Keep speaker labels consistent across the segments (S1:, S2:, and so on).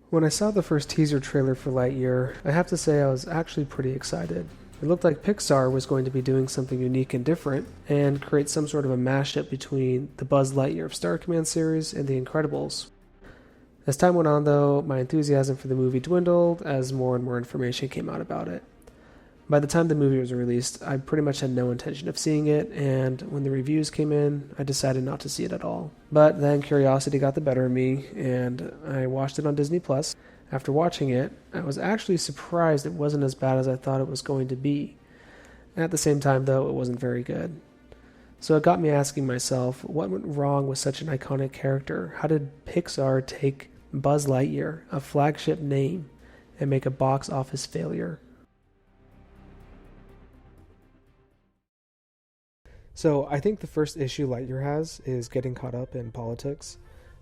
S1: When I saw the first teaser trailer for Lightyear, I have to say I was actually pretty excited. It looked like Pixar was going to be doing something unique and different, and create some sort of a mashup between the Buzz Lightyear of Star Command series and The Incredibles. As time went on, though, my enthusiasm for the movie dwindled as more and more information came out about it. By the time the movie was released, I pretty much had no intention of seeing it, and when the reviews came in, I decided not to see it at all. But then curiosity got the better of me, and I watched it on Disney+. After watching it, I was actually surprised it wasn't as bad as I thought it was going to be. At the same time, though, it wasn't very good. So it got me asking myself, what went wrong with such an iconic character? How did Pixar take Buzz Lightyear, a flagship name, and make a box office failure? So I think the first issue Lightyear has is getting caught up in politics.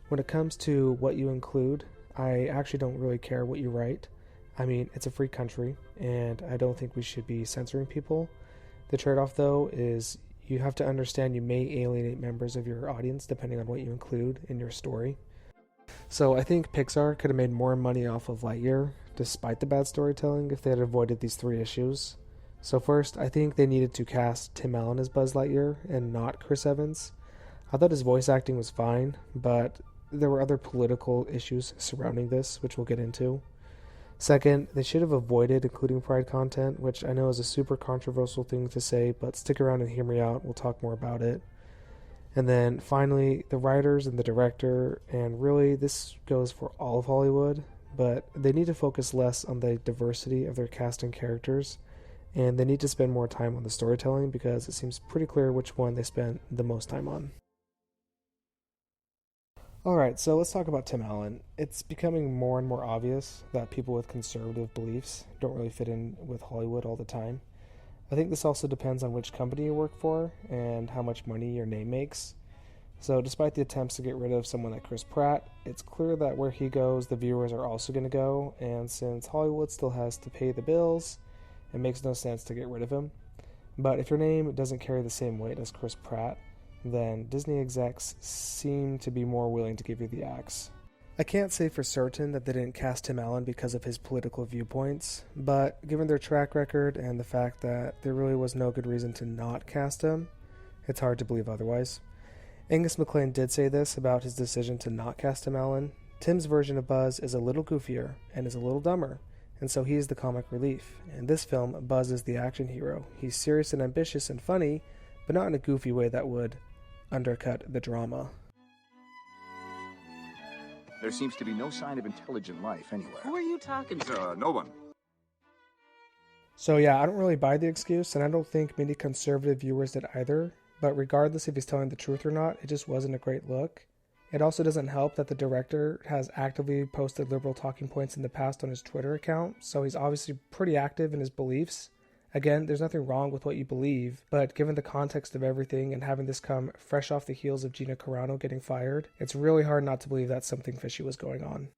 S1: When it comes to what you include, I actually don't really care what you write. I mean, it's a free country, and I don't think we should be censoring people. The trade-off, though, is you have to understand you may alienate members of your audience depending on what you include in your story. So I think Pixar could have made more money off of Lightyear, despite the bad storytelling, if they had avoided these 3 issues. So first, I think they needed to cast Tim Allen as Buzz Lightyear and not Chris Evans. I thought his voice acting was fine, but there were other political issues surrounding this, which we'll get into. Second, they should have avoided including Pride content, which I know is a super controversial thing to say, but stick around and hear me out, we'll talk more about it. And then finally, the writers and the director, and really this goes for all of Hollywood, but they need to focus less on the diversity of their cast and characters, and they need to spend more time on the storytelling because it seems pretty clear which one they spent the most time on. Alright, so let's talk about Tim Allen. It's becoming more and more obvious that people with conservative beliefs don't really fit in with Hollywood all the time. I think this also depends on which company you work for and how much money your name makes. So despite the attempts to get rid of someone like Chris Pratt, it's clear that where he goes, the viewers are also going to go, and since Hollywood still has to pay the bills, it makes no sense to get rid of him. But if your name doesn't carry the same weight as Chris Pratt, then Disney execs seem to be more willing to give you the axe. I can't say for certain that they didn't cast Tim Allen because of his political viewpoints, but given their track record and the fact that there really was no good reason to not cast him, it's hard to believe otherwise. Angus MacLane did say this about his decision to not cast Tim Allen. Tim's version of Buzz is a little goofier and is a little dumber, and so he is the comic relief. In this film, Buzz is the action hero. He's serious and ambitious and funny, but not in a goofy way that would undercut the drama.
S2: There seems to be no sign of intelligent life anywhere.
S3: Who are you talking to?
S2: No one.
S1: So yeah, I don't really buy the excuse, and I don't think many conservative viewers did either, but regardless if he's telling the truth or not, it just wasn't a great look. It also doesn't help that the director has actively posted liberal talking points in the past on his Twitter account, so he's obviously pretty active in his beliefs. Again, there's nothing wrong with what you believe, but given the context of everything and having this come fresh off the heels of Gina Carano getting fired, it's really hard not to believe that something fishy was going on.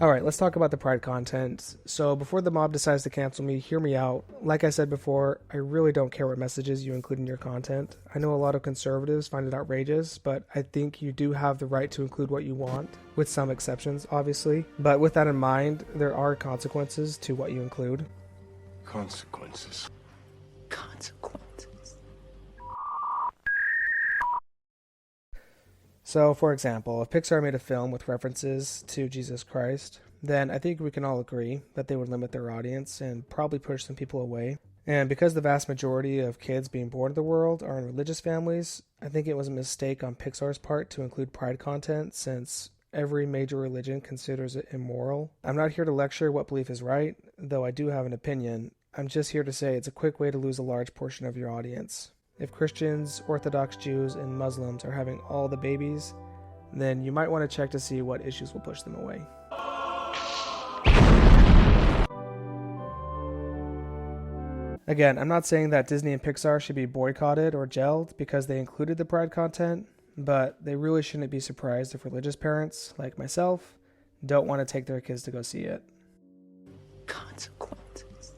S1: Alright, let's talk about the Pride content. So before the mob decides to cancel me, hear me out. Like I said before, I really don't care what messages you include in your content. I know a lot of conservatives find it outrageous, but I think you do have the right to include what you want, with some exceptions, obviously. But with that in mind, there are consequences to what you include.
S2: Consequences.
S1: So, for example, if Pixar made a film with references to Jesus Christ, then I think we can all agree that they would limit their audience and probably push some people away. And because the vast majority of kids being born to the world are in religious families, I think it was a mistake on Pixar's part to include Pride content since every major religion considers it immoral. I'm not here to lecture what belief is right, though I do have an opinion. I'm just here to say it's a quick way to lose a large portion of your audience. If Christians, Orthodox Jews, and Muslims are having all the babies, then you might want to check to see what issues will push them away. Again, I'm not saying that Disney and Pixar should be boycotted or jailed because they included the Pride content, but they really shouldn't be surprised if religious parents, like myself, don't want to take their kids to go see it.
S3: Consequences.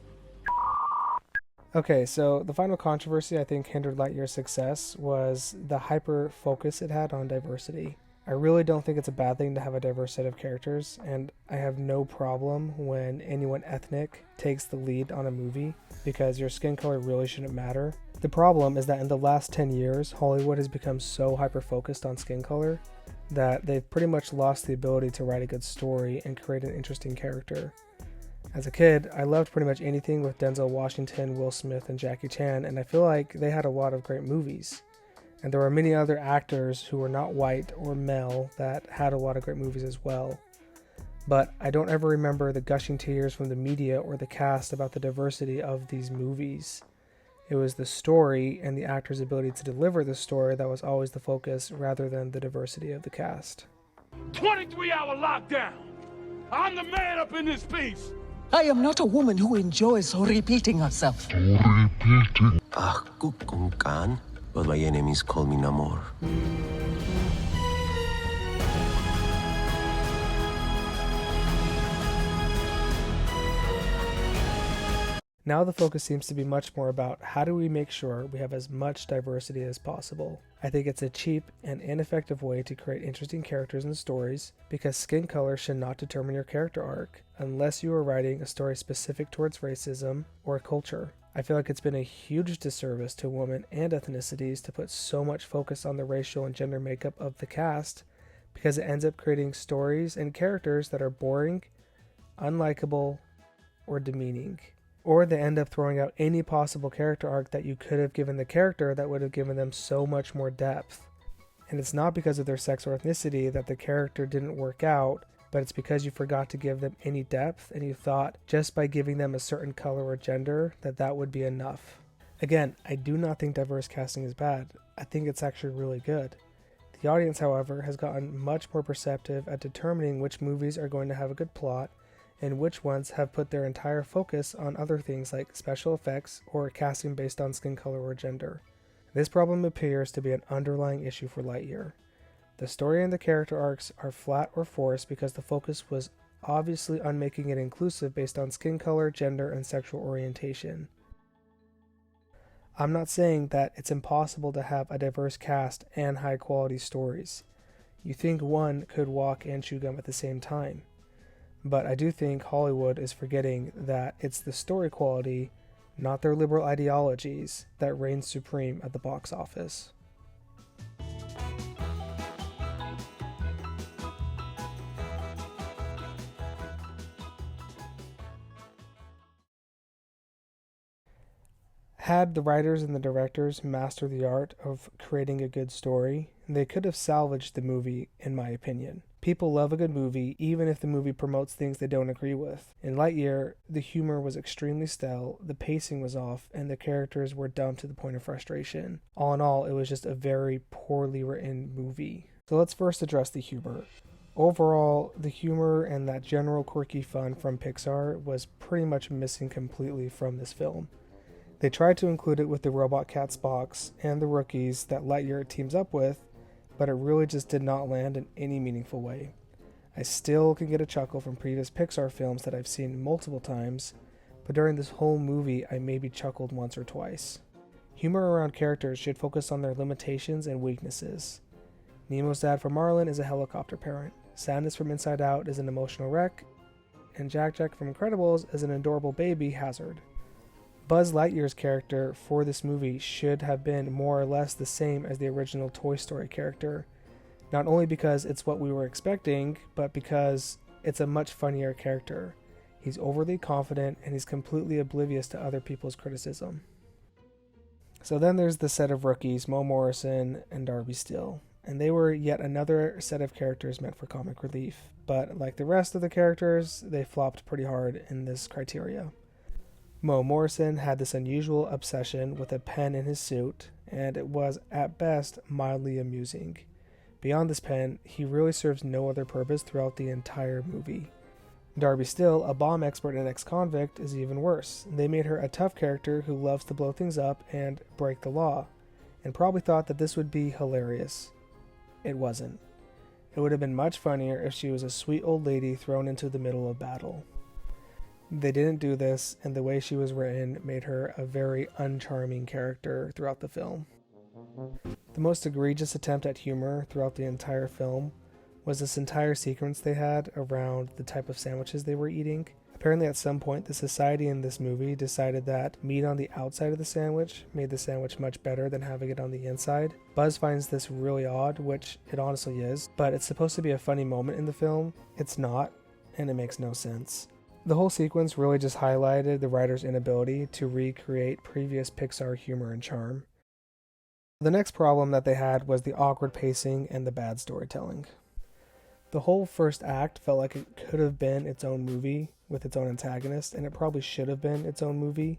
S1: Okay, so the final controversy I think hindered Lightyear's success was the hyper focus it had on diversity. I really don't think it's a bad thing to have a diverse set of characters, and I have no problem when anyone ethnic takes the lead on a movie, because your skin color really shouldn't matter. The problem is that in the last 10 years, Hollywood has become so hyper-focused on skin color that they've pretty much lost the ability to write a good story and create an interesting character. As a kid, I loved pretty much anything with Denzel Washington, Will Smith, and Jackie Chan, and I feel like they had a lot of great movies. And there were many other actors who were not white or male that had a lot of great movies as well. But I don't ever remember the gushing tears from the media or the cast about the diversity of these movies. It was the story and the actor's ability to deliver the story that was always the focus rather than the diversity of the cast.
S4: 23-hour lockdown! I'm the man up in this piece!
S5: I am not a woman who enjoys repeating herself.
S6: Ako kung kan, but my enemies call me Namor.
S1: Now the focus seems to be much more about how do we make sure we have as much diversity as possible. I think it's a cheap and ineffective way to create interesting characters and stories, because skin color should not determine your character arc unless you are writing a story specific towards racism or culture. I feel like it's been a huge disservice to women and ethnicities to put so much focus on the racial and gender makeup of the cast, because it ends up creating stories and characters that are boring, unlikable, or demeaning. Or they end up throwing out any possible character arc that you could have given the character that would have given them so much more depth. And it's not because of their sex or ethnicity that the character didn't work out, but it's because you forgot to give them any depth and you thought just by giving them a certain color or gender that would be enough. Again, I do not think diverse casting is bad. I think it's actually really good. The audience, however, has gotten much more perceptive at determining which movies are going to have a good plot and which ones have put their entire focus on other things like special effects or casting based on skin color or gender. This problem appears to be an underlying issue for Lightyear. The story and the character arcs are flat or forced because the focus was obviously on making it inclusive based on skin color, gender, and sexual orientation. I'm not saying that it's impossible to have a diverse cast and high quality stories. You think one could walk and chew gum at the same time. But I do think Hollywood is forgetting that it's the story quality, not their liberal ideologies, that reigns supreme at the box office. Had the writers and the directors mastered the art of creating a good story, they could have salvaged the movie, in my opinion. People love a good movie, even if the movie promotes things they don't agree with. In Lightyear, the humor was extremely stale, the pacing was off, and the characters were dumb to the point of frustration. All in all, it was just a very poorly written movie. So let's first address the humor. Overall, the humor and that general quirky fun from Pixar was pretty much missing completely from this film. They tried to include it with the robot cat Spocks and the rookies that Lightyear teams up with, but it really just did not land in any meaningful way. I still can get a chuckle from previous Pixar films that I've seen multiple times, but during this whole movie I maybe chuckled once or twice. Humor around characters should focus on their limitations and weaknesses. Nemo's dad from Marlin is a helicopter parent, Sadness from Inside Out is an emotional wreck, and Jack from Incredibles is an adorable baby hazard. Buzz Lightyear's character for this movie should have been more or less the same as the original Toy Story character, not only because it's what we were expecting, but because it's a much funnier character. He's overly confident and he's completely oblivious to other people's criticism. So then there's the set of rookies, Mo Morrison and Darby Still, and they were yet another set of characters meant for comic relief, but like the rest of the characters, they flopped pretty hard in this criteria. Mo Morrison had this unusual obsession with a pen in his suit, and it was, at best, mildly amusing. Beyond this pen, he really serves no other purpose throughout the entire movie. Darby Still, a bomb expert and ex-convict, is even worse. They made her a tough character who loves to blow things up and break the law, and probably thought that this would be hilarious. It wasn't. It would have been much funnier if she was a sweet old lady thrown into the middle of battle. They didn't do this, and the way she was written made her a very uncharming character throughout the film. The most egregious attempt at humor throughout the entire film was this entire sequence they had around the type of sandwiches they were eating. Apparently at some point, the society in this movie decided that meat on the outside of the sandwich made the sandwich much better than having it on the inside. Buzz finds this really odd, which it honestly is, but it's supposed to be a funny moment in the film. It's not, and it makes no sense. The whole sequence really just highlighted the writer's inability to recreate previous Pixar humor and charm. The next problem that they had was the awkward pacing and the bad storytelling. The whole first act felt like it could have been its own movie with its own antagonist, and it probably should have been its own movie.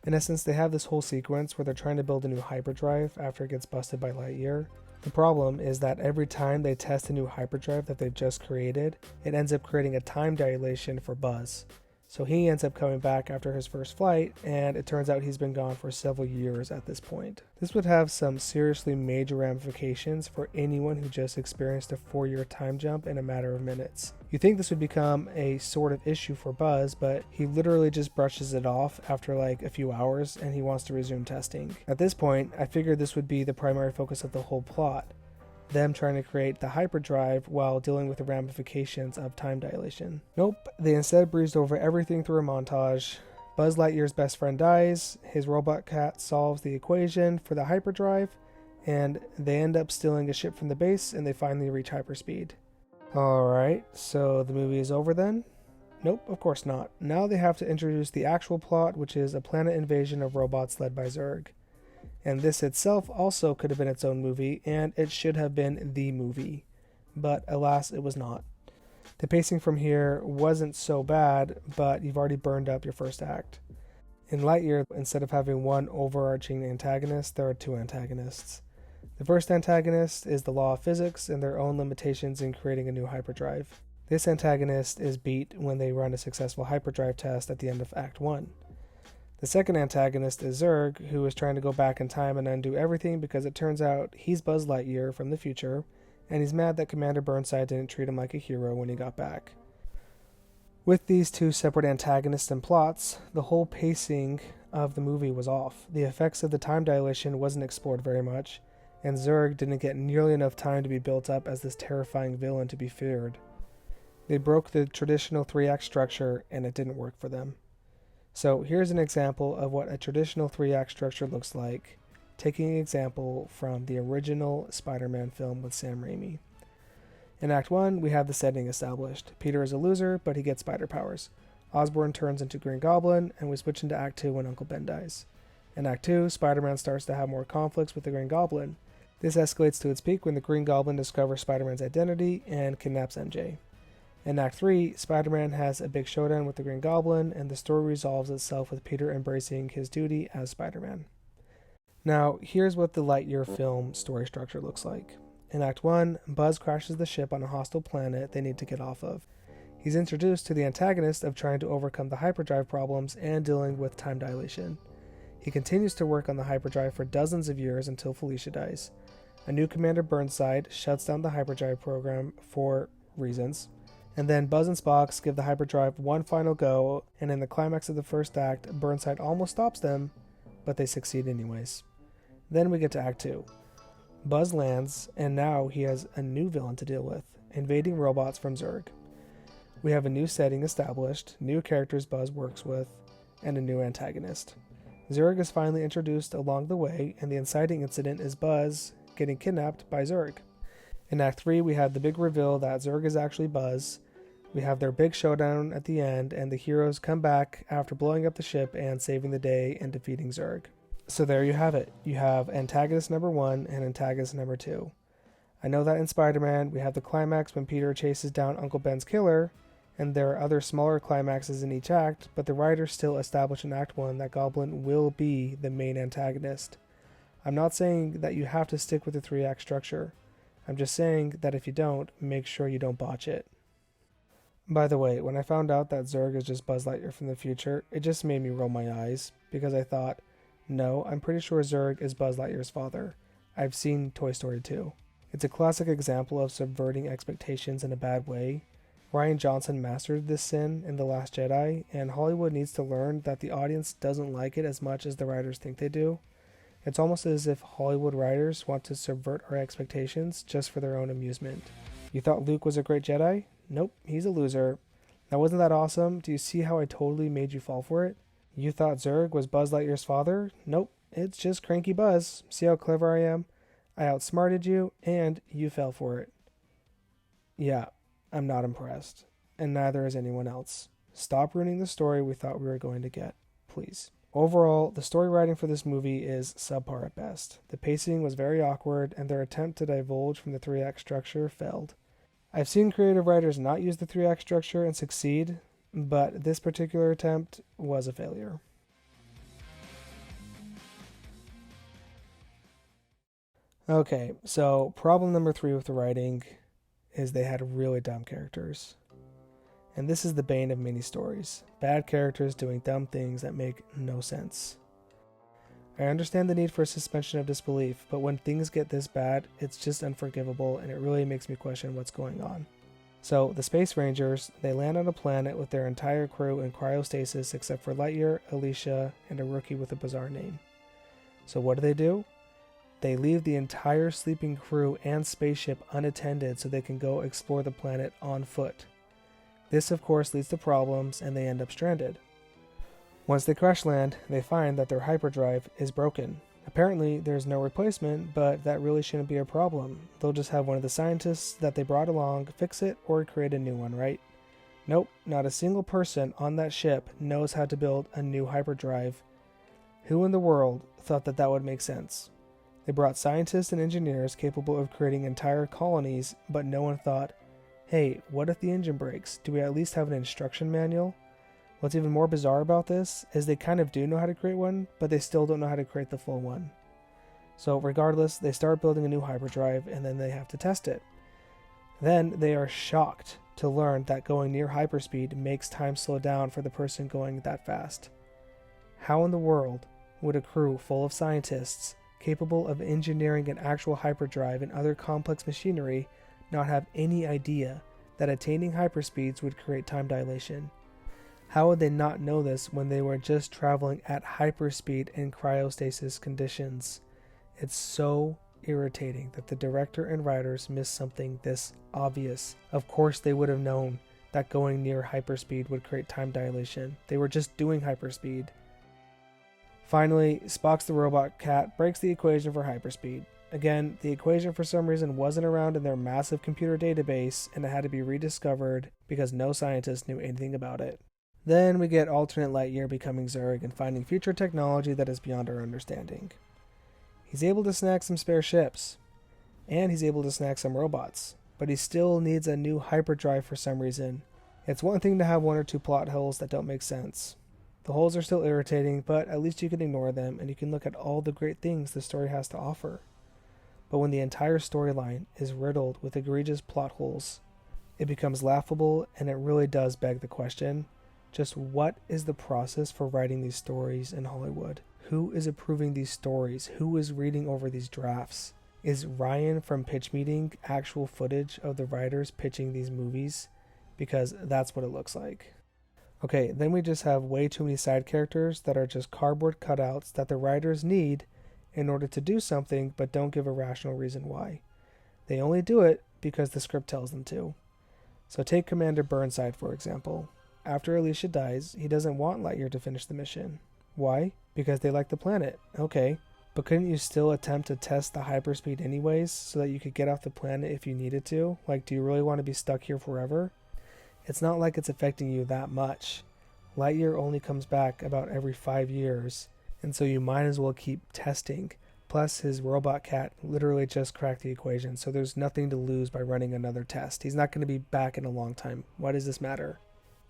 S1: In essence, they have this whole sequence where they're trying to build a new hyperdrive after it gets busted by Lightyear. The problem is that every time they test a new hyperdrive that they've just created, it ends up creating a time dilation for Buzz. So he ends up coming back after his first flight, and it turns out he's been gone for several years at this point. This would have some seriously major ramifications for anyone who just experienced a 4-year time jump in a matter of minutes. You think this would become a sort of issue for Buzz, but he literally just brushes it off after like a few hours and he wants to resume testing. At this point, I figured this would be the primary focus of the whole plot. Them trying to create the hyperdrive while dealing with the ramifications of time dilation. Nope, they instead breezed over everything through a montage. Buzz Lightyear's best friend dies, his robot cat solves the equation for the hyperdrive, and they end up stealing a ship from the base and they finally reach hyperspeed. Alright, so the movie is over then? Nope, of course not. Now they have to introduce the actual plot, which is a planet invasion of robots led by Zurg. And this itself also could have been its own movie, and it should have been the movie. But alas, it was not. The pacing from here wasn't so bad, but you've already burned up your first act. In Lightyear, instead of having one overarching antagonist, there are two antagonists. The first antagonist is the law of physics and their own limitations in creating a new hyperdrive. This antagonist is beat when they run a successful hyperdrive test at the end of Act 1. The second antagonist is Zurg, who is trying to go back in time and undo everything because it turns out he's Buzz Lightyear from the future, and he's mad that Commander Burnside didn't treat him like a hero when he got back. With these two separate antagonists and plots, the whole pacing of the movie was off. The effects of the time dilation wasn't explored very much, and Zurg didn't get nearly enough time to be built up as this terrifying villain to be feared. They broke the traditional 3-act structure, and it didn't work for them. So here's an example of what a traditional 3-act structure looks like, taking an example from the original Spider-Man film with Sam Raimi. In Act 1, we have the setting established. Peter is a loser, but he gets spider powers. Osborn turns into Green Goblin, and we switch into Act 2 when Uncle Ben dies. In Act 2, Spider-Man starts to have more conflicts with the Green Goblin. This escalates to its peak when the Green Goblin discovers Spider-Man's identity and kidnaps MJ. In Act 3, Spider-Man has a big showdown with the Green Goblin, and the story resolves itself with Peter embracing his duty as Spider-Man. Now, here's what the Lightyear film story structure looks like. In Act 1, Buzz crashes the ship on a hostile planet they need to get off of. He's introduced to the antagonist of trying to overcome the hyperdrive problems and dealing with time dilation. He continues to work on the hyperdrive for dozens of years until Felicia dies. A new Commander Burnside shuts down the hyperdrive program for reasons. And then Buzz and Spock give the hyperdrive one final go, and in the climax of the first act, Burnside almost stops them, but they succeed anyways. Then we get to Act 2. Buzz lands, and now he has a new villain to deal with, invading robots from Zurg. We have a new setting established, new characters Buzz works with, and a new antagonist. Zurg is finally introduced along the way, and the inciting incident is Buzz getting kidnapped by Zurg. In Act 3, we have the big reveal that Zurg is actually Buzz. We have their big showdown at the end, and the heroes come back after blowing up the ship and saving the day and defeating Zurg. So there you have it. You have antagonist number 1 and antagonist number 2. I know that in Spider-Man, we have the climax when Peter chases down Uncle Ben's killer, and there are other smaller climaxes in each act, but the writers still establish in Act 1 that Goblin will be the main antagonist. I'm not saying that you have to stick with the 3-act structure. I'm just saying that if you don't, make sure you don't botch it. By the way, when I found out that Zurg is just Buzz Lightyear from the future, it just made me roll my eyes, because I thought, no, I'm pretty sure Zurg is Buzz Lightyear's father. I've seen Toy Story 2. It's a classic example of subverting expectations in a bad way. Rian Johnson mastered this sin in The Last Jedi, and Hollywood needs to learn that the audience doesn't like it as much as the writers think they do. It's almost as if Hollywood writers want to subvert our expectations just for their own amusement. You thought Luke was a great Jedi? Nope, he's a loser. Now wasn't that awesome? Do you see how I totally made you fall for it? You thought Zurg was Buzz Lightyear's father? Nope, it's just cranky Buzz. See how clever I am? I outsmarted you, and you fell for it. Yeah, I'm not impressed. And neither is anyone else. Stop ruining the story we thought we were going to get, please. Overall, the story writing for this movie is subpar at best. The pacing was very awkward, and their attempt to divulge from the 3-act structure failed. I've seen creative writers not use the 3-act structure and succeed, but this particular attempt was a failure. Okay, so problem number 3 with the writing is they had really dumb characters. And this is the bane of many stories. Bad characters doing dumb things that make no sense. I understand the need for a suspension of disbelief, but when things get this bad, it's just unforgivable, and it really makes me question what's going on. So, the Space Rangers, they land on a planet with their entire crew in cryostasis except for Lightyear, Alicia, and a rookie with a bizarre name. So what do? They leave the entire sleeping crew and spaceship unattended so they can go explore the planet on foot. This, of course, leads to problems, and they end up stranded. Once they crash land, they find that their hyperdrive is broken. Apparently, there's no replacement, but that really shouldn't be a problem. They'll just have one of the scientists that they brought along fix it or create a new one, right? Nope, not a single person on that ship knows how to build a new hyperdrive. Who in the world thought that that would make sense? They brought scientists and engineers capable of creating entire colonies, but no one thought, hey, what if the engine breaks? Do we at least have an instruction manual? What's even more bizarre about this is they kind of do know how to create one, but they still don't know how to create the full one. So regardless, they start building a new hyperdrive, and then they have to test it. Then they are shocked to learn that going near hyperspeed makes time slow down for the person going that fast. How in the world would a crew full of scientists capable of engineering an actual hyperdrive and other complex machinery not have any idea that attaining hyperspeeds would create time dilation? How would they not know this when they were just traveling at hyperspeed in cryostasis conditions? It's so irritating that the director and writers missed something this obvious. Of course they would have known that going near hyperspeed would create time dilation. They were just doing hyperspeed. Finally, Spock's the robot cat breaks the equation for hyperspeed. Again, the equation for some reason wasn't around in their massive computer database, and it had to be rediscovered because no scientist knew anything about it. Then we get alternate Lightyear becoming Zurg and finding future technology that is beyond our understanding. He's able to snag some spare ships, and he's able to snag some robots, but he still needs a new hyperdrive for some reason. It's one thing to have 1 or 2 plot holes that don't make sense. The holes are still irritating, but at least you can ignore them and you can look at all the great things the story has to offer. But when the entire storyline is riddled with egregious plot holes, it becomes laughable, and it really does beg the question, just what is the process for writing these stories in Hollywood? Who is approving these stories? Who is reading over these drafts? Is Ryan from Pitch Meeting actual footage of the writers pitching these movies? Because that's what it looks like. Okay, then we just have way too many side characters that are just cardboard cutouts that the writers need in order to do something, but don't give a rational reason why. They only do it because the script tells them to. So take Commander Burnside, for example. After Alicia dies, he doesn't want Lightyear to finish the mission. Why? Because they like the planet. Okay, but couldn't you still attempt to test the hyperspeed anyways, so that you could get off the planet if you needed to? Like, do you really want to be stuck here forever? It's not like it's affecting you that much. Lightyear only comes back about every 5 years, and so you might as well keep testing. Plus, his robot cat literally just cracked the equation, so there's nothing to lose by running another test. He's not going to be back in a long time. Why does this matter?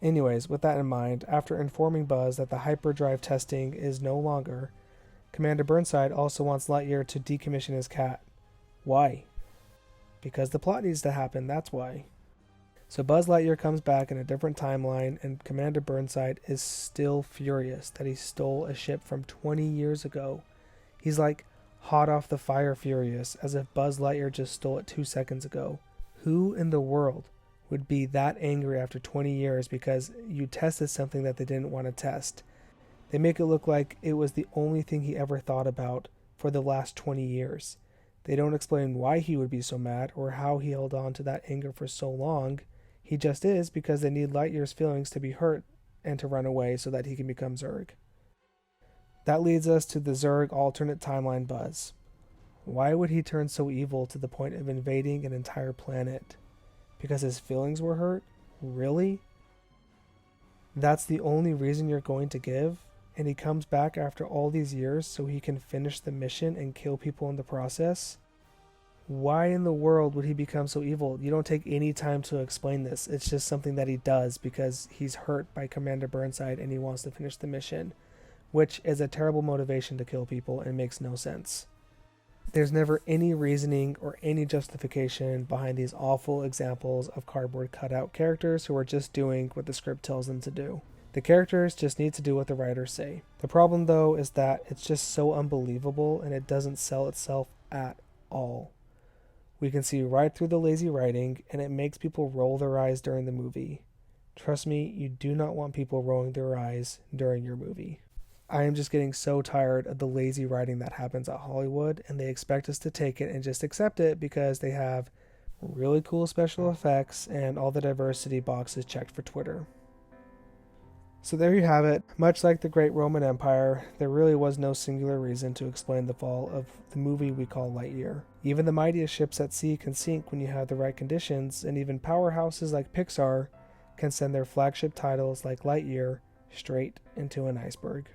S1: Anyways, with that in mind, after informing Buzz that the hyperdrive testing is no longer, Commander Burnside also wants Lightyear to decommission his cat. Why? Because the plot needs to happen, that's why. So Buzz Lightyear comes back in a different timeline, and Commander Burnside is still furious that he stole a ship from 20 years ago. He's like hot off the fire furious, as if Buzz Lightyear just stole it 2 seconds ago. Who in the world would be that angry after 20 years because you tested something that they didn't want to test? They make it look like it was the only thing he ever thought about for the last 20 years. They don't explain why he would be so mad or how he held on to that anger for so long. He just is because they need Lightyear's feelings to be hurt and to run away so that he can become Zurg. That leads us to the Zurg alternate timeline buzz. Why would he turn so evil to the point of invading an entire planet? Because his feelings were hurt? Really? That's the only reason you're going to give? And he comes back after all these years so he can finish the mission and kill people in the process? Why in the world would he become so evil? You don't take any time to explain this. It's just something that he does because he's hurt by Commander Burnside and he wants to finish the mission, which is a terrible motivation to kill people and makes no sense. There's never any reasoning or any justification behind these awful examples of cardboard cutout characters who are just doing what the script tells them to do. The characters just need to do what the writers say. The problem, though, is that it's just so unbelievable and it doesn't sell itself at all. We can see right through the lazy writing, and it makes people roll their eyes during the movie. Trust me, you do not want people rolling their eyes during your movie. I am just getting so tired of the lazy writing that happens at Hollywood, and they expect us to take it and just accept it because they have really cool special effects and all the diversity boxes checked for Twitter. So there you have it. Much like the great Roman Empire, there really was no singular reason to explain the fall of the movie we call Lightyear. Even the mightiest ships at sea can sink when you have the right conditions, and even powerhouses like Pixar can send their flagship titles like Lightyear straight into an iceberg.